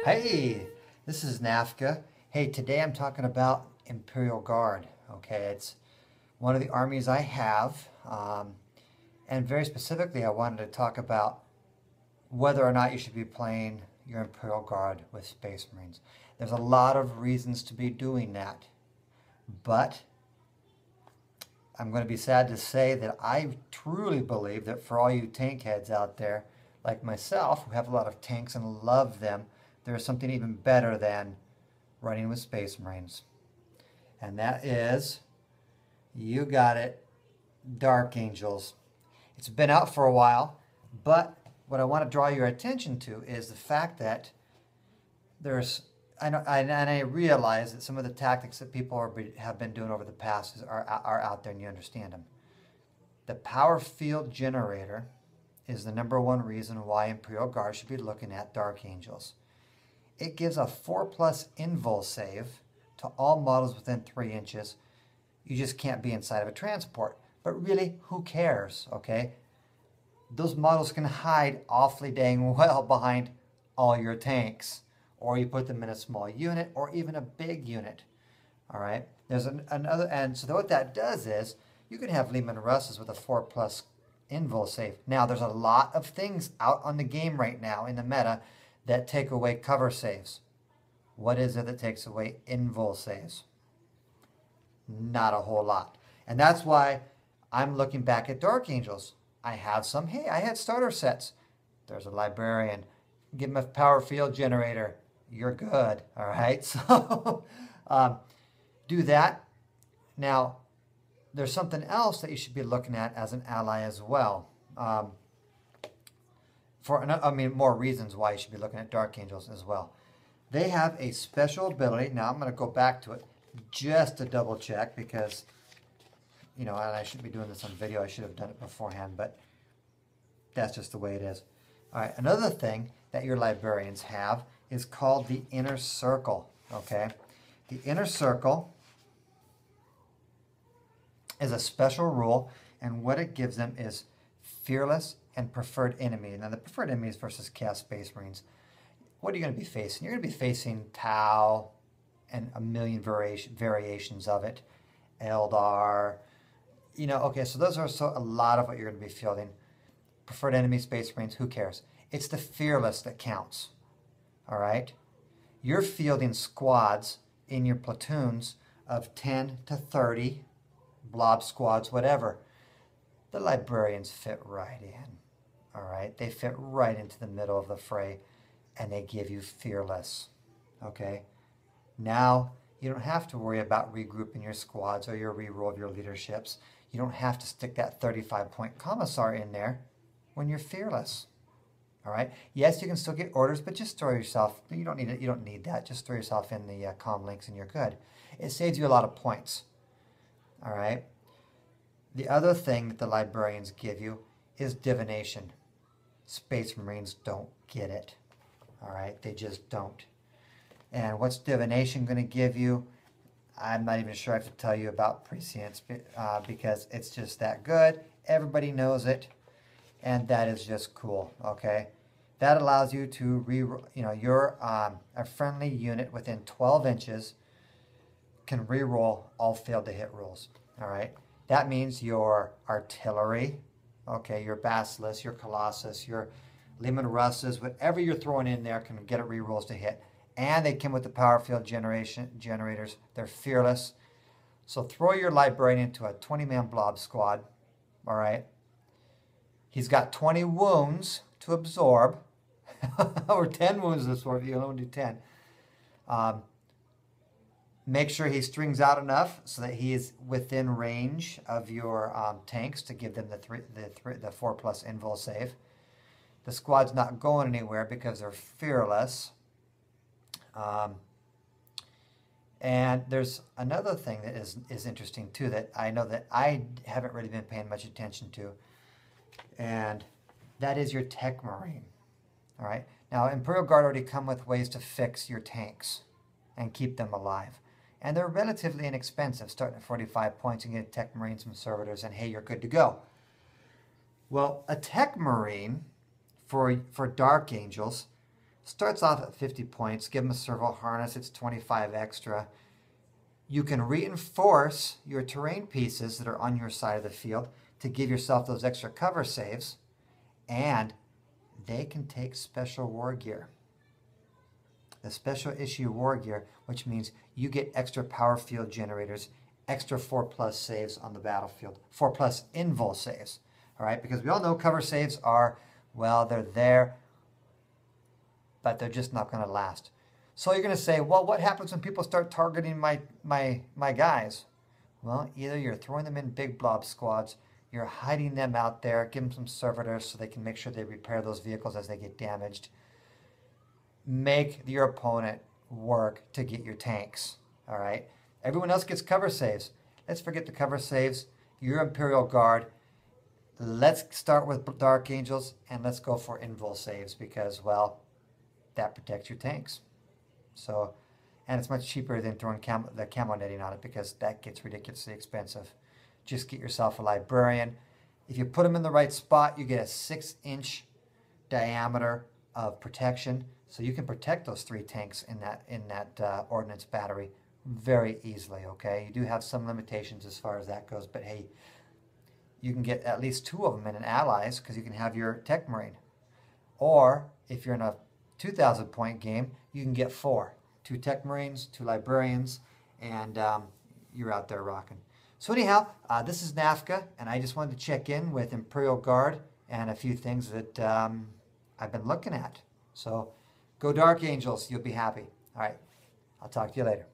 Hey, this is NAFCA. Hey, today I'm talking about Imperial Guard. Okay, it's one of the armies I have, and very specifically, I wanted to talk about whether or not you should be playing your Imperial Guard with Space Marines. There's a lot of reasons to be doing that, but I'm going to be sad to say that I truly believe that for all you tank heads out there, like myself, who have a lot of tanks and love them, there's something even better than running with Space Marines. And that is, you got it, Dark Angels. It's been out for a while, but what I want to draw your attention to is the fact that I realize that some of the tactics that people have been doing over the past are out there and you understand them. The power field generator is the #1 reason why Imperial Guard should be looking at Dark Angels. It gives a 4+ invul save to all models within 3 inches. You just can't be inside of a transport. But really, who cares, okay? Those models can hide awfully dang well behind all your tanks. Or you put them in a small unit or even a big unit, all right? There's another, and so what that does is you can have Lehman Russes with a 4+ invul save. Now, there's a lot of things out on the game right now in the meta that take away cover saves. What is it that takes away invul saves? Not a whole lot. And that's why I'm looking back at Dark Angels. I have some. Hey, I had starter sets. There's a librarian. Give him a power field generator. You're good. All right. So do that. Now, there's something else that you should be looking at as an ally as well. More reasons why you should be looking at Dark Angels as well. They have a special ability. Now, I'm going to go back to it just to double check because, and I shouldn't be doing this on video. I should have done it beforehand, but that's just the way it is. All right, another thing that your librarians have is called the Inner Circle, okay? The Inner Circle is a special rule, and what it gives them is fearless and preferred enemy. Now, the preferred enemies versus Chaos Space Marines, what are you going to be facing? You're going to be facing Tau and a million variations of it, Eldar, okay, so those are a lot of what you're going to be fielding. Preferred enemy Space Marines, who cares? It's the fearless that counts, all right? You're fielding squads in your platoons of 10 to 30, blob squads, whatever. The librarians fit right in, all right? They fit right into the middle of the fray, and they give you fearless, okay? Now, you don't have to worry about regrouping your squads or your reroll of your leaderships. You don't have to stick that 35-point commissar in there when you're fearless, all right? Yes, you can still get orders, but just throw yourself, you don't need it, you don't need that. Just throw yourself in the comm links and you're good. It saves you a lot of points, all right? The other thing that the librarians give you is divination. Space Marines don't get it, all right? They just don't. And what's divination going to give you? I'm not even sure I have to tell you about prescience because it's just that good. Everybody knows it, and that is just cool, okay? That allows you to you're a friendly unit within 12 inches can reroll all failed to hit rolls, all right? That means your artillery, okay, your Basilisk, your Colossus, your Lehman Russes, whatever you're throwing in there can get it rerolls to hit. And they come with the power field generators. They're fearless. So throw your librarian into a 20-man blob squad, all right? He's got 20 wounds to absorb, or 10 wounds to absorb. You only do 10. Make sure he strings out enough so that he is within range of your tanks to give them the 4+ invul save. The squad's not going anywhere because they're fearless. And there's another thing that is interesting too that I know that I haven't really been paying much attention to, and that is your Tech Marine. All right. Now, Imperial Guard already come with ways to fix your tanks and keep them alive, and they're relatively inexpensive, starting at 45 points. You get a Tech Marine, some servitors, and hey, you're good to go. Well, a Tech Marine for Dark Angels Starts off at 50 points. Give them a serval harness. It's 25 extra. You can reinforce your terrain pieces that are on your side of the field to give yourself those extra cover saves. And they can take special war gear. The special issue war gear, which means you get extra power field generators, extra 4+ saves on the battlefield, 4+ invul saves. All right, because we all know cover saves are, well, they're there, but they're just not going to last. So you're going to say, well, what happens when people start targeting my guys? Well, either you're throwing them in big blob squads, you're hiding them out there, give them some servitors so they can make sure they repair those vehicles as they get damaged. Make your opponent work to get your tanks, all right? Everyone else gets cover saves. Let's forget the cover saves. Your Imperial Guard. Let's start with Dark Angels, and let's go for invul saves because, well, that protects your tanks. So, and it's much cheaper than throwing the camo netting on it because that gets ridiculously expensive. Just get yourself a librarian. If you put them in the right spot, you get a 6-inch diameter of protection, so you can protect those 3 tanks in that ordnance battery very easily. Okay, you do have some limitations as far as that goes, but hey, you can get at least 2 of them in an allies because you can have your tech marine. Or if you're in a 2,000 point game, you can get 4. 2 tech marines, 2 librarians, and you're out there rocking. So anyhow, this is NAFCA, and I just wanted to check in with Imperial Guard and a few things that I've been looking at. So go Dark Angels, you'll be happy. All right, I'll talk to you later.